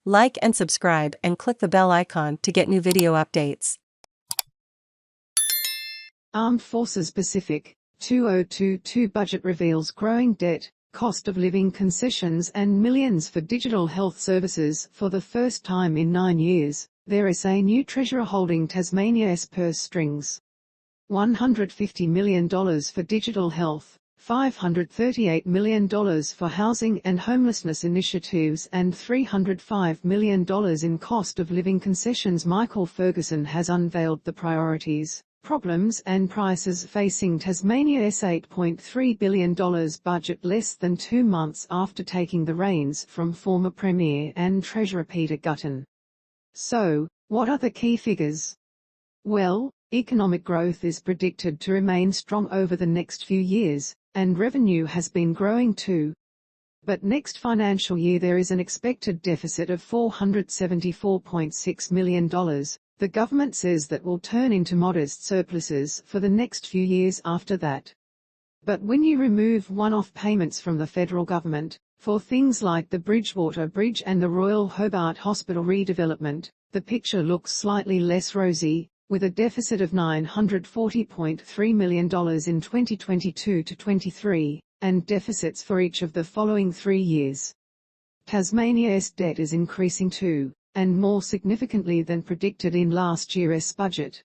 Like and subscribe and click the bell icon to get new video updates. Armed Forces Pacific 2022 budget reveals growing debt, cost of living concessions and millions for digital health services. For the first time in 9 years, there is a new treasurer holding Tasmania's purse strings. $150 million for digital health, $538 million for housing and homelessness initiatives and $305 million in cost of living concessions. Michael Ferguson has unveiled the priorities, problems and prices facing Tasmania's $8.3 billion budget less than 2 months after taking the reins from former Premier and Treasurer Peter Gutwein. So, what are the key figures? Well, economic growth is predicted to remain strong over the next few years, and revenue has been growing too. But next financial year there is an expected deficit of $474.6 million. The government says that will turn into modest surpluses for the next few years after that. But when you remove one-off payments from the federal government, for things like the Bridgewater Bridge and the Royal Hobart Hospital redevelopment, the picture looks slightly less rosy, with a deficit of $940.3 million in 2022 to 23, and deficits for each of the following 3 years. Tasmania's debt is increasing too, and more significantly than predicted in last year's budget.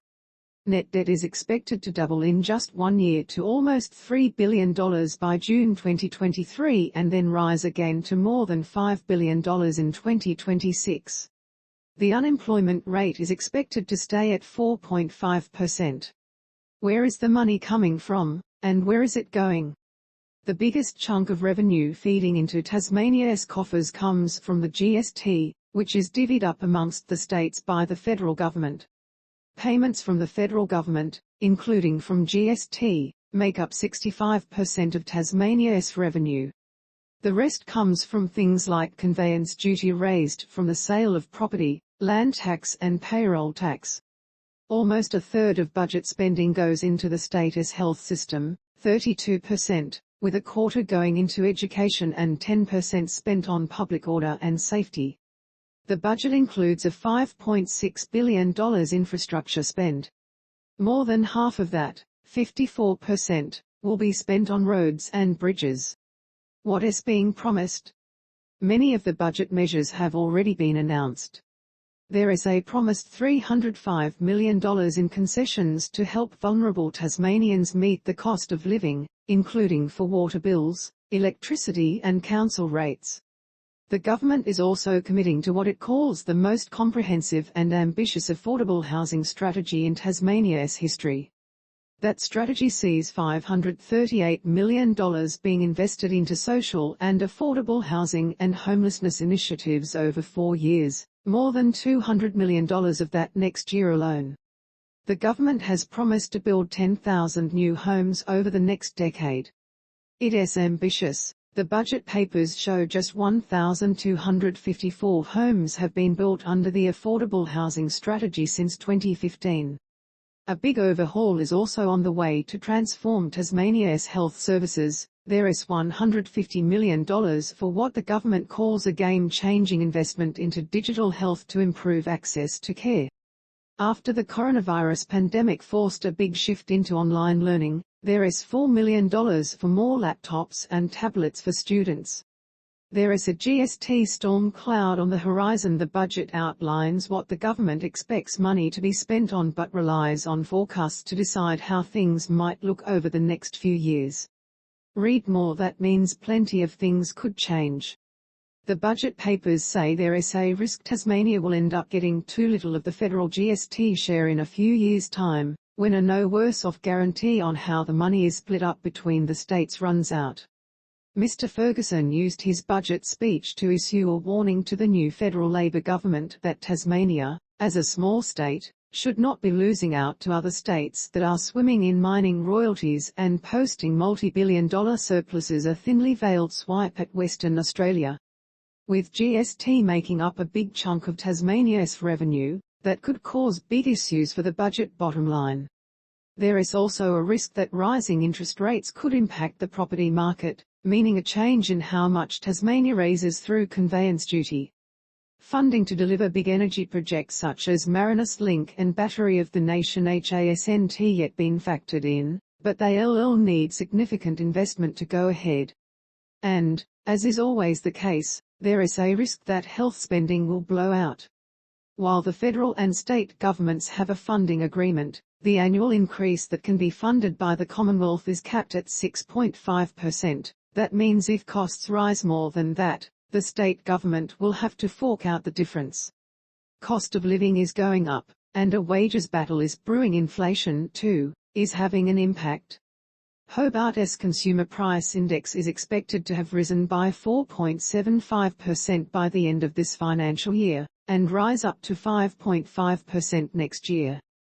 Net debt is expected to double in just 1 year to almost $3 billion by June 2023 and then rise again to more than $5 billion in 2026. The unemployment rate is expected to stay at 4.5%. Where is the money coming from, and where is it going? The biggest chunk of revenue feeding into Tasmania's coffers comes from the GST, which is divvied up amongst the states by the federal government. Payments from the federal government, including from GST, make up 65% of Tasmania's revenue. The rest comes from things like conveyance duty raised from the sale of property, land tax and payroll tax. Almost a third of budget spending goes into the state's health system, 32%, with a quarter going into education and 10% spent on public order and safety. The budget includes a $5.6 billion infrastructure spend. More than half of that, 54%, will be spent on roads and bridges. What is being promised? Many of the budget measures have already been announced. There is a promised $305 million in concessions to help vulnerable Tasmanians meet the cost of living, including for water bills, electricity and council rates. The government is also committing to what it calls the most comprehensive and ambitious affordable housing strategy in Tasmania's history. That strategy sees $538 million being invested into social and affordable housing and homelessness initiatives over 4 years, more than $200 million of that next year alone. The government has promised to build 10,000 new homes over the next decade. It is ambitious. The budget papers show just 1,254 homes have been built under the affordable housing strategy since 2015. A big overhaul is also on the way to transform Tasmania's health services. There is $150 million for what the government calls a game-changing investment into digital health to improve access to care. After the coronavirus pandemic forced a big shift into online learning, there is $4 million for more laptops and tablets for students. There is a GST storm cloud on the horizon. The budget outlines what the government expects money to be spent on but relies on forecasts to decide how things might look over the next few years. Read more. That means plenty of things could change. The budget papers say there is a risk Tasmania will end up getting too little of the federal GST share in a few years' time, when a no worse off guarantee on how the money is split up between the states runs out. Mr. Ferguson used his budget speech to issue a warning to the new federal Labor government that Tasmania, as a small state, should not be losing out to other states that are swimming in mining royalties and posting multi-billion-dollar surpluses. A thinly veiled swipe at Western Australia. With GST making up a big chunk of Tasmania's revenue, that could cause big issues for the budget bottom line. There is also a risk that rising interest rates could impact the property market, meaning a change in how much Tasmania raises through conveyance duty. Funding to deliver big energy projects such as Marinus Link and Battery of the Nation hasn't yet been factored in, but they'll need significant investment to go ahead. And, as is always the case, there is a risk that health spending will blow out. While the federal and state governments have a funding agreement, the annual increase that can be funded by the Commonwealth is capped at 6.5%. That means if costs rise more than that, the state government will have to fork out the difference. Cost of living is going up, and a wages battle is brewing. Inflation, too, is having an impact. Hobart's Consumer Price Index is expected to have risen by 4.75% by the end of this financial year, and rise up to 5.5% next year.